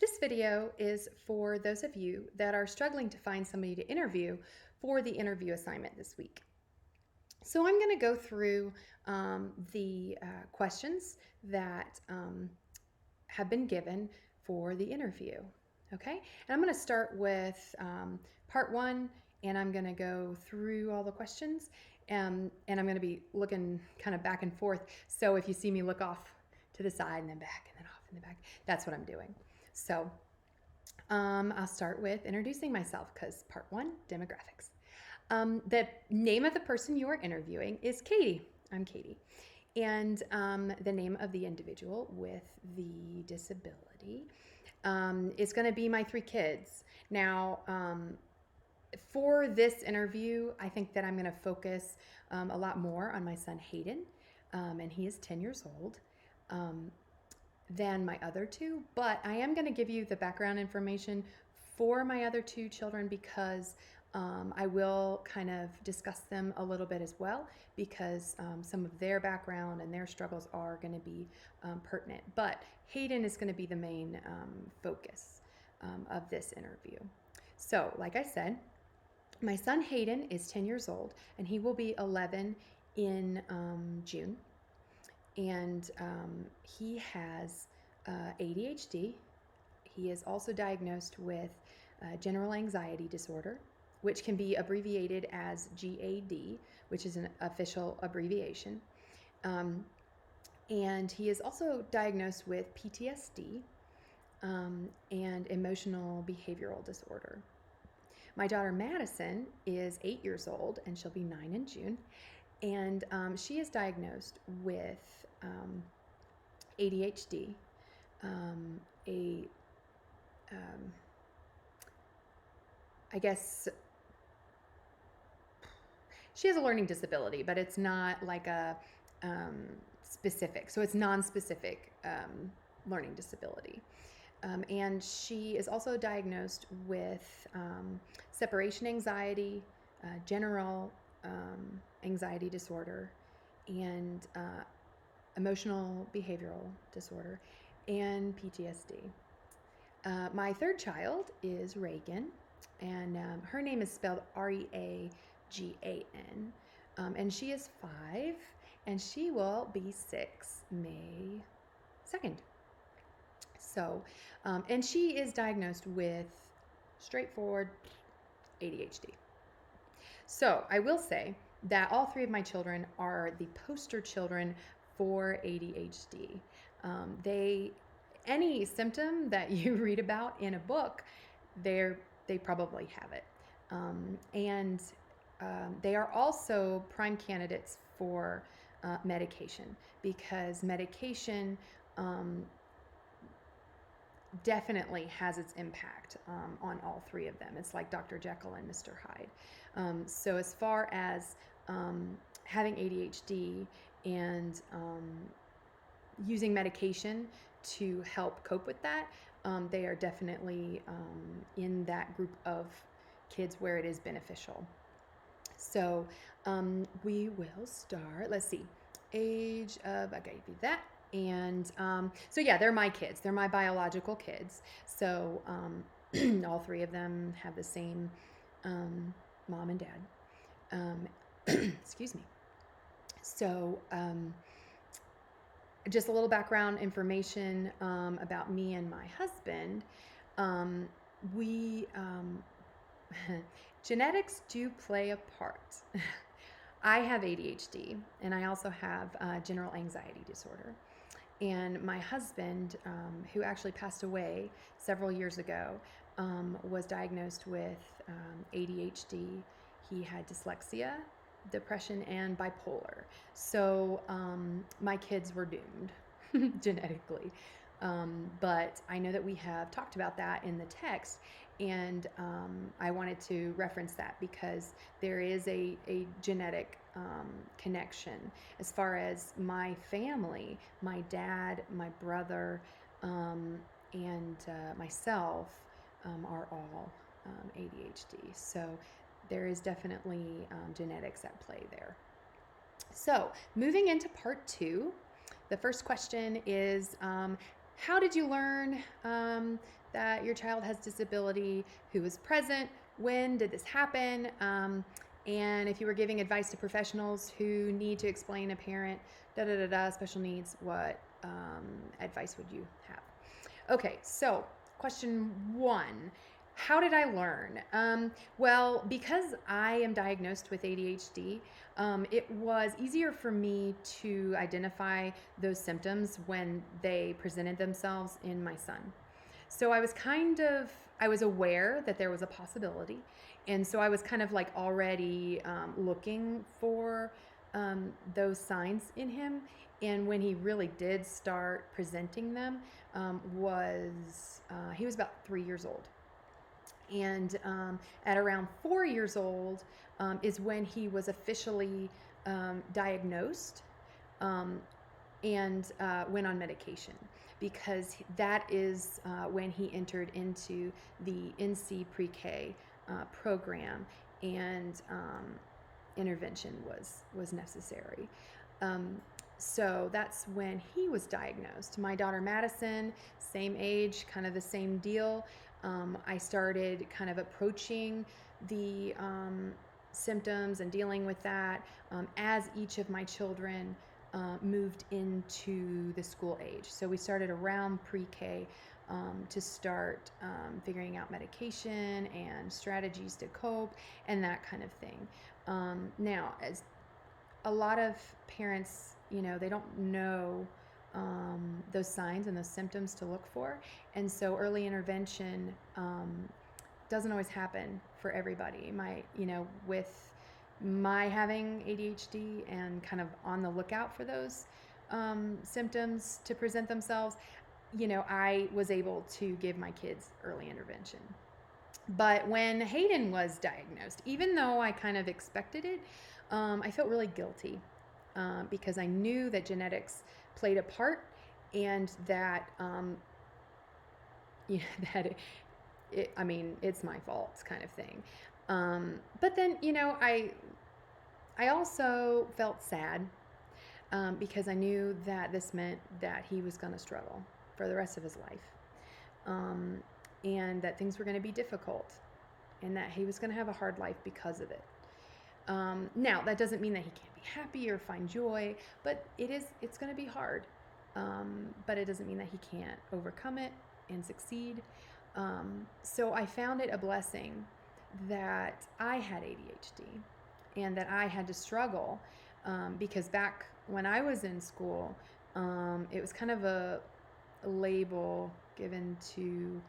This video is for those of you that are struggling to find somebody to interview for the interview assignment this week. So I'm going to go through the questions that have been given for the interview. Okay, and I'm going to start with part one, and I'm going to go through all the questions, and I'm going to be looking kind of back and forth. So if you see me look off to the side and then back and then off and then back, that's what I'm doing. So I'll start with introducing myself because part one, demographics. The name of the person you are interviewing is Katie. I'm Katie. And the name of the individual with the disability is going to be my three kids. Now, for this interview, I think that I'm going to focus a lot more on my son Hayden, and he is 10 years old, than my other two. But I am going to give you the background information for my other two children because I will kind of discuss them a little bit as well because some of their background and their struggles are going to be pertinent. But Hayden is going to be the main focus of this interview. So, like I said, my son Hayden is 10 years old and he will be 11 in June. And he has ADHD. He is also diagnosed with general anxiety disorder, which can be abbreviated as GAD, which is an official abbreviation. And he is also diagnosed with PTSD and emotional behavioral disorder. My daughter Madison is 8 years old, and she'll be 9 in June. And she is diagnosed with ADHD, I guess she has a learning disability, but it's not like a specific, so it's non-specific learning disability. And she is also diagnosed with separation anxiety, general anxiety disorder, and emotional behavioral disorder, and PTSD. My third child is Reagan, and her name is spelled Reagan, and she is 5, and she will be 6 May 2nd. So, and she is diagnosed with straightforward ADHD. So I will say that all three of my children are the poster children for ADHD. Any symptom that you read about in a book, they probably have it. And they are also prime candidates for medication because medication definitely has its impact on all three of them. It's like Dr. Jekyll and Mr. Hyde. So as far as having ADHD and using medication to help cope with that, they are definitely in that group of kids where it is beneficial. So we will start, let's see, age of, I gave you that. And so yeah, they're my kids. They're my biological kids. So all three of them have the same mom and dad. Excuse me. So just a little background information about me and my husband. Genetics do play a part. I have ADHD, and I also have general anxiety disorder. And my husband, who actually passed away several years ago, was diagnosed with ADHD. He had dyslexia, depression, and bipolar. So my kids were doomed genetically. But I know that we have talked about that in the text, and I wanted to reference that because there is a genetic connection. As far as my family, my dad, my brother, and myself are all ADHD. So there is definitely genetics at play there. So moving into part two, the first question is, how did you learn that your child has disability? Who was present? When did this happen? And if you were giving advice to professionals who need to explain a parent, special needs, what advice would you have? Okay, so question 1. How did I learn? Well, because I am diagnosed with ADHD, it was easier for me to identify those symptoms when they presented themselves in my son. So I was aware that there was a possibility. And so I was kind of like already looking for those signs in him. And when he really did start presenting them, he was about 3 years old. And at around 4 years old is when he was officially diagnosed and went on medication, because that is when he entered into the NC pre-K program, and intervention was necessary. So that's when he was diagnosed. My daughter Madison, same age, kind of the same deal. I started kind of approaching the symptoms and dealing with that as each of my children moved into the school age. So we started around pre-K to start figuring out medication and strategies to cope and that kind of thing. Now, as a lot of parents, they don't know those signs and those symptoms to look for. And so early intervention doesn't always happen for everybody. With my having ADHD and kind of on the lookout for those symptoms to present themselves, I was able to give my kids early intervention. But when Hayden was diagnosed, even though I kind of expected it, I felt really guilty because I knew that genetics played a part, and that that it's my fault kind of thing. But then I also felt sad because I knew that this meant that he was going to struggle for the rest of his life, and that things were going to be difficult, and that he was going to have a hard life because of it. Now, that doesn't mean that he can't be happy or find joy, but it's going to be hard. But it doesn't mean that he can't overcome it and succeed. So I found it a blessing that I had ADHD and that I had to struggle, because back when I was in school, it was kind of a label given to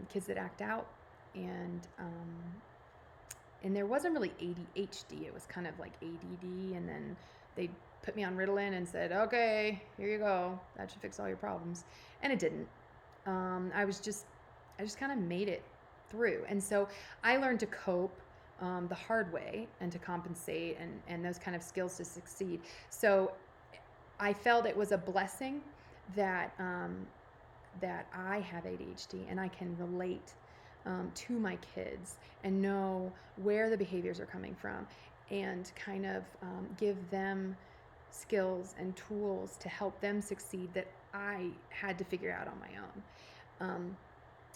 kids that act out, and there wasn't really ADHD. It was kind of like ADD, and then they put me on Ritalin and said, okay, here you go. That should fix all your problems. And it didn't. I just kind of made it through. And so I learned to cope the hard way and to compensate and those kind of skills to succeed. So I felt it was a blessing that I have ADHD and I can relate to my kids and know where the behaviors are coming from, and kind of give them skills and tools to help them succeed that I had to figure out on my own.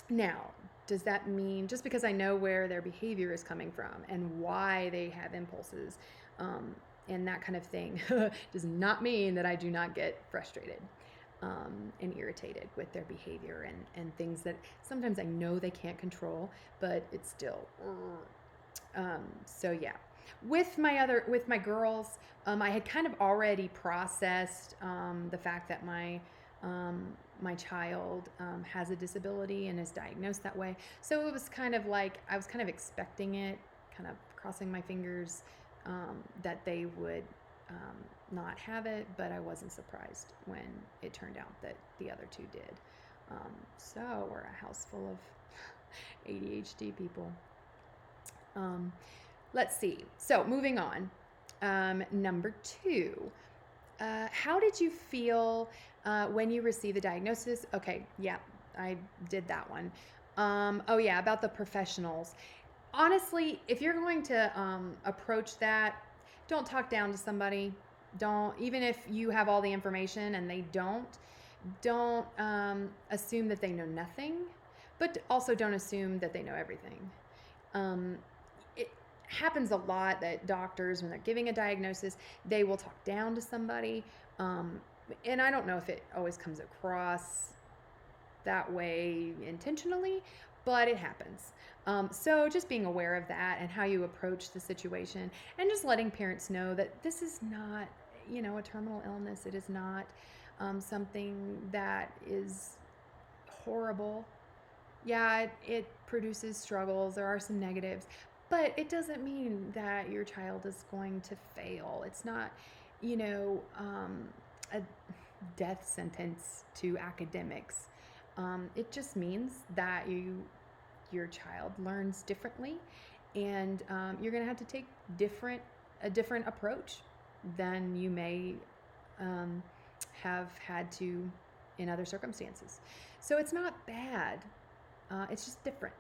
Now, does that mean just because I know where their behavior is coming from and why they have impulses and that kind of thing does not mean that I do not get frustrated and irritated with their behavior and things that sometimes I know they can't control, but it's still so yeah. With my girls, I had kind of already processed the fact that my child has a disability and is diagnosed that way. So it was kind of like I was kind of expecting it, kind of crossing my fingers that they would not have it, but I wasn't surprised when it turned out that the other two did. So we're a house full of ADHD people. Let's see. So moving on. Number 2. How did you feel when you received the diagnosis? Okay, yeah, I did that one. Oh yeah, about the professionals. Honestly, if you're going to approach that, don't talk down to somebody. Don't, even if you have all the information and they don't, Don't assume that they know nothing, but also don't assume that they know everything. It happens a lot that doctors, when they're giving a diagnosis, they will talk down to somebody. And I don't know if it always comes across that way intentionally, but it happens. So just being aware of that and how you approach the situation, and just letting parents know that this is not, a terminal illness. It is not something that is horrible. Yeah, it produces struggles. There are some negatives, but it doesn't mean that your child is going to fail. It's not, a death sentence to academics. It just means that your child learns differently, and you're going to have to take a different approach than you may have had to in other circumstances. So it's not bad. It's just different.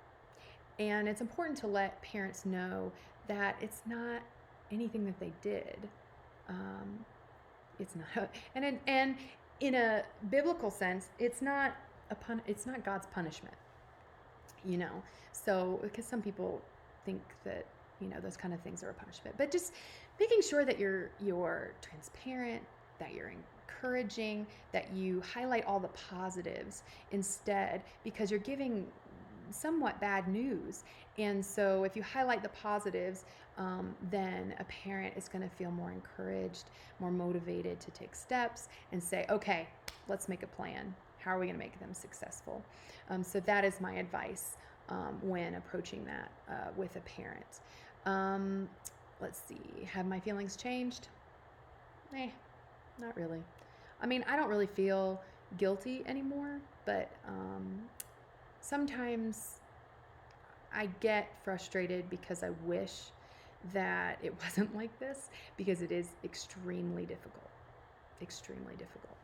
And it's important to let parents know that it's not anything that they did. It's not, and in a biblical sense, it's not God's punishment. So because some people think that those kind of things are a punishment, but just making sure that you're transparent, that you're encouraging, that you highlight all the positives instead, because you're giving somewhat bad news. And so if you highlight the positives, then a parent is going to feel more encouraged, more motivated to take steps and say, okay, let's make a plan. How are we going to make them successful? So that is my advice when approaching that with a parent. Let's see. Have my feelings changed? Not really. I mean, I don't really feel guilty anymore, but sometimes I get frustrated because I wish that it wasn't like this, because it is extremely difficult. Extremely difficult.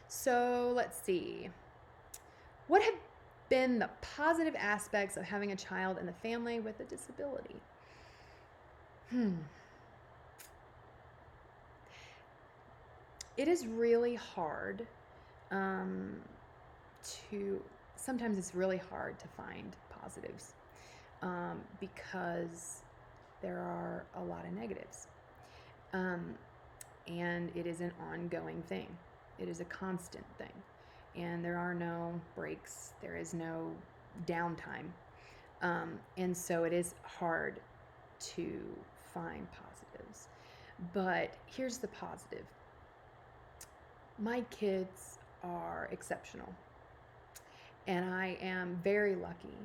So let's see. What have been the positive aspects of having a child in the family with a disability? It is really hard sometimes it's really hard to find positives because there are a lot of negatives. And it is an ongoing thing. It is a constant thing. And there are no breaks. There is no downtime. And so it is hard to find positives. But here's the positive. My kids are exceptional. And I am very lucky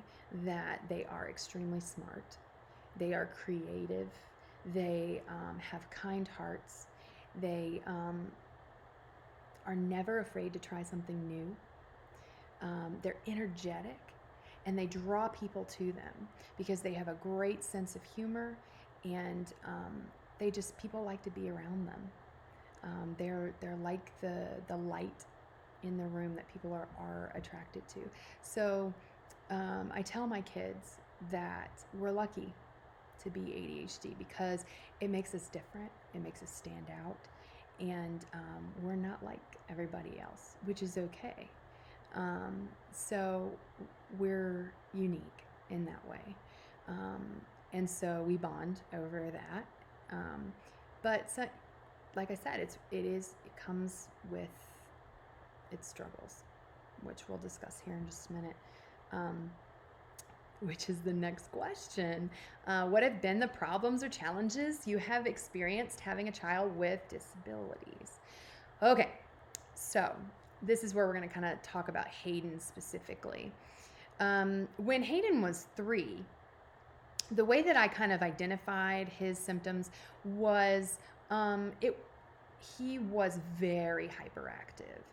that they are extremely smart. They are creative. They have kind hearts. They are never afraid to try something new. They're energetic, and they draw people to them because they have a great sense of humor, and people like to be around them. They're like the light in the room that people are attracted to. So I tell my kids that we're lucky to be ADHD because it makes us different, it makes us stand out, and we're not like everybody else, which is okay. So we're unique in that way. And so we bond over that. But so, like I said, it comes with its struggles, which we'll discuss here in just a minute. Which is the next question. What have been the problems or challenges you have experienced having a child with disabilities? Okay, so this is where we're going to kind of talk about Hayden specifically. When Hayden was 3, the way that I kind of identified his symptoms was he was very hyperactive.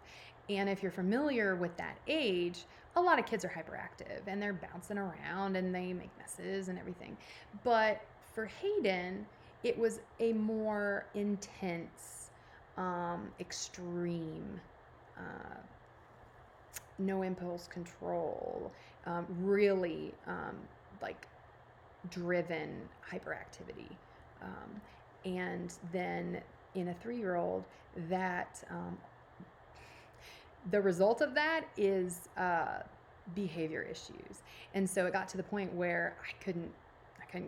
And if you're familiar with that age, a lot of kids are hyperactive and they're bouncing around and they make messes and everything. But for Hayden, it was a more intense, extreme, no impulse control, really like driven hyperactivity. And then in a 3-year-old, that the result of that is behavior issues. And so it got to the point where I couldn't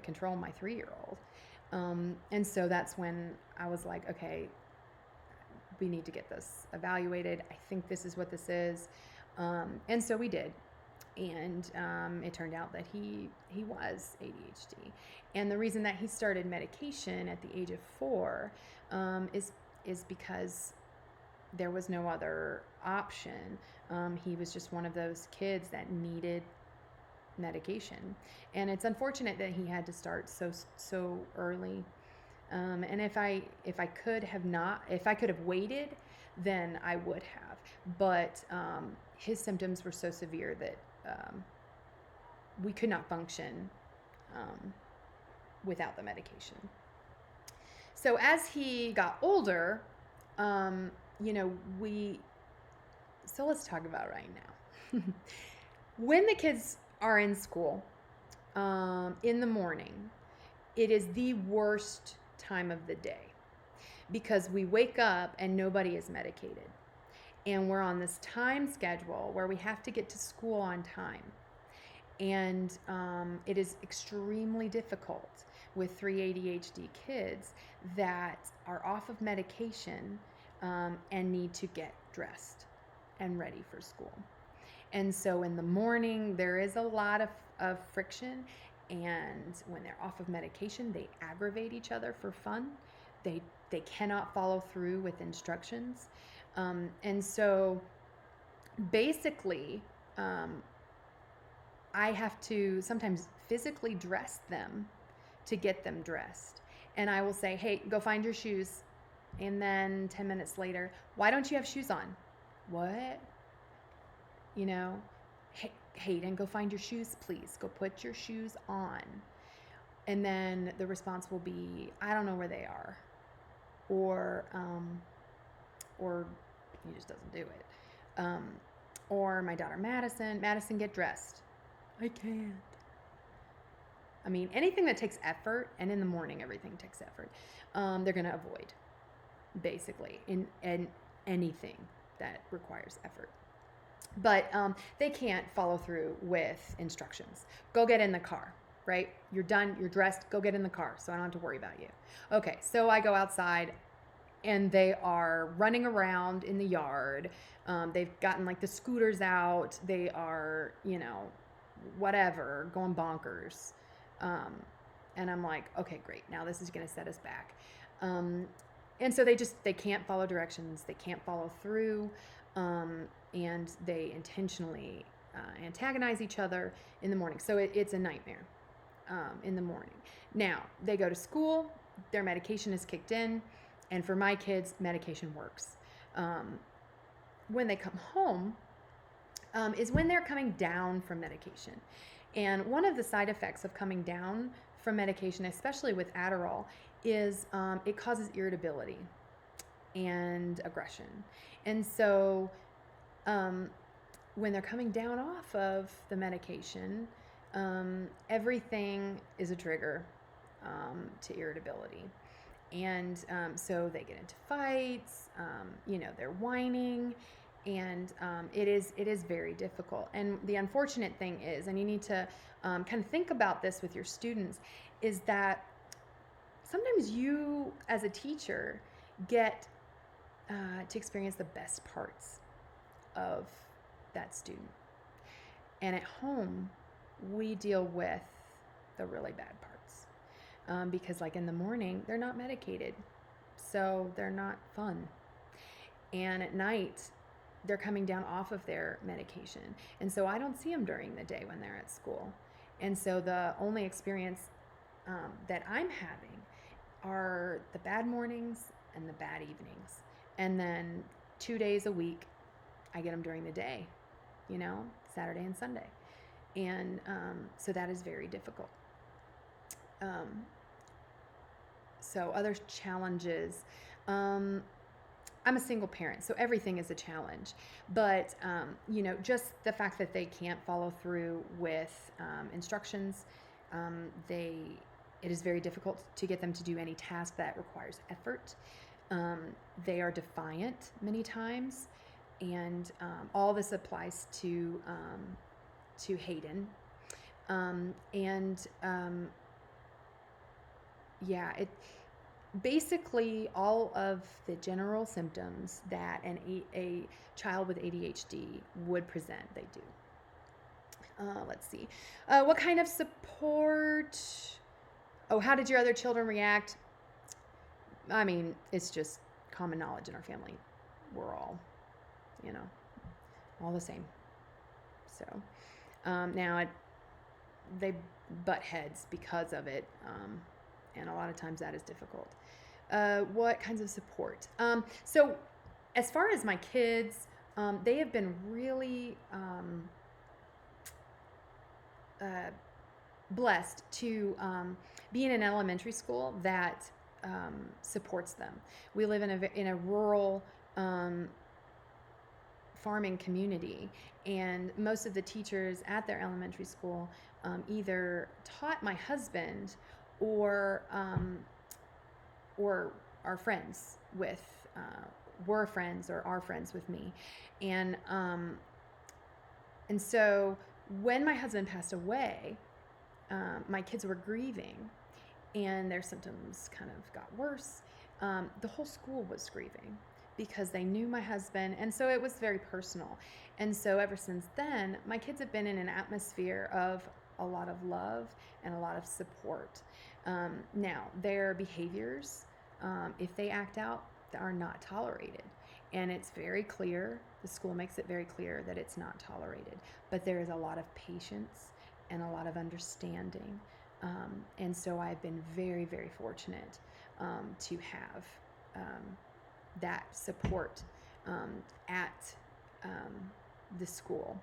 control my 3-year-old. And so that's when I was like, okay, we need to get this evaluated. I think this is what this is. And so we did. And it turned out that he was ADHD. And the reason that he started medication at the age of 4 is because there was no other option. He was just one of those kids that needed medication, and it's unfortunate that he had to start so early. And if I could have waited, then I would have. But his symptoms were so severe that we could not function without the medication. So as he got older, so let's talk about right now. When the kids are in school in the morning, it is the worst time of the day because we wake up and nobody is medicated. And we're on this time schedule where we have to get to school on time. And it is extremely difficult with 3 ADHD kids that are off of medication and need to get dressed and ready for school. And so in the morning, there is a lot of friction. And when they're off of medication, they aggravate each other for fun. They cannot follow through with instructions. And so basically, I have to sometimes physically dress them to get them dressed. And I will say, hey, go find your shoes. And then 10 minutes later, why don't you have shoes on? What? Hayden, go find your shoes, please. Go put your shoes on. And then the response will be, I don't know where they are. Or he just doesn't do it. Or my daughter, Madison, get dressed. I can't. I mean, anything that takes effort, and in the morning, everything takes effort, they're going to avoid, basically, in anything that requires effort. But they can't follow through with instructions. Go get in the car, right? You're done, you're dressed, go get in the car so I don't have to worry about you. Okay, so I go outside and they are running around in the yard. They've gotten like the scooters out. They are, whatever, going bonkers. And I'm like, okay, great. Now this is going to set us back. And so they can't follow directions. They can't follow through. And they intentionally antagonize each other in the morning. So it's a nightmare in the morning. Now, they go to school, their medication is kicked in, and for my kids, medication works. When they come home is when they're coming down from medication. And one of the side effects of coming down from medication, especially with Adderall, is it causes irritability and aggression. And so when they're coming down off of the medication, everything is a trigger to irritability. And so they get into fights, they're whining, and it is very difficult. And the unfortunate thing is, and you need to kind of think about this with your students, is that sometimes you, as a teacher, get to experience the best parts of that student. And at home, we deal with the really bad parts. Because like in the morning, they're not medicated, so they're not fun. And at night, they're coming down off of their medication. And so I don't see them during the day when they're at school. And so the only experience that I'm having are the bad mornings and the bad evenings. And then 2 days a week, I get them during the day, Saturday and Sunday. And so that is very difficult. So other challenges, I'm a single parent, so everything is a challenge. But, just the fact that they can't follow through with instructions, it is very difficult to get them to do any task that requires effort. They are defiant many times. And all this applies to Hayden. Yeah, it basically all of the general symptoms that a child with ADHD would present, they do. Let's see. What kind of support? Oh, how did your other children react? I mean, it's just common knowledge in our family. We're all, all the same. So now they butt heads because of it, and a lot of times that is difficult. What kinds of support? So as far as my kids, they have been really blessed to be in an elementary school that supports them. We live in a rural farming community, and most of the teachers at their elementary school either taught my husband or are friends with were friends or are friends with me, and so when my husband passed away, my kids were grieving, and their symptoms kind of got worse. The whole school was grieving because they knew my husband, and so it was very personal. And so ever since then, my kids have been in an atmosphere of a lot of love and a lot of support. Now, their behaviors, if they act out, are not tolerated. And it's very clear, the school makes it very clear that it's not tolerated. But there is a lot of patience and a lot of understanding. And so I've been very, very fortunate to have that support at the school.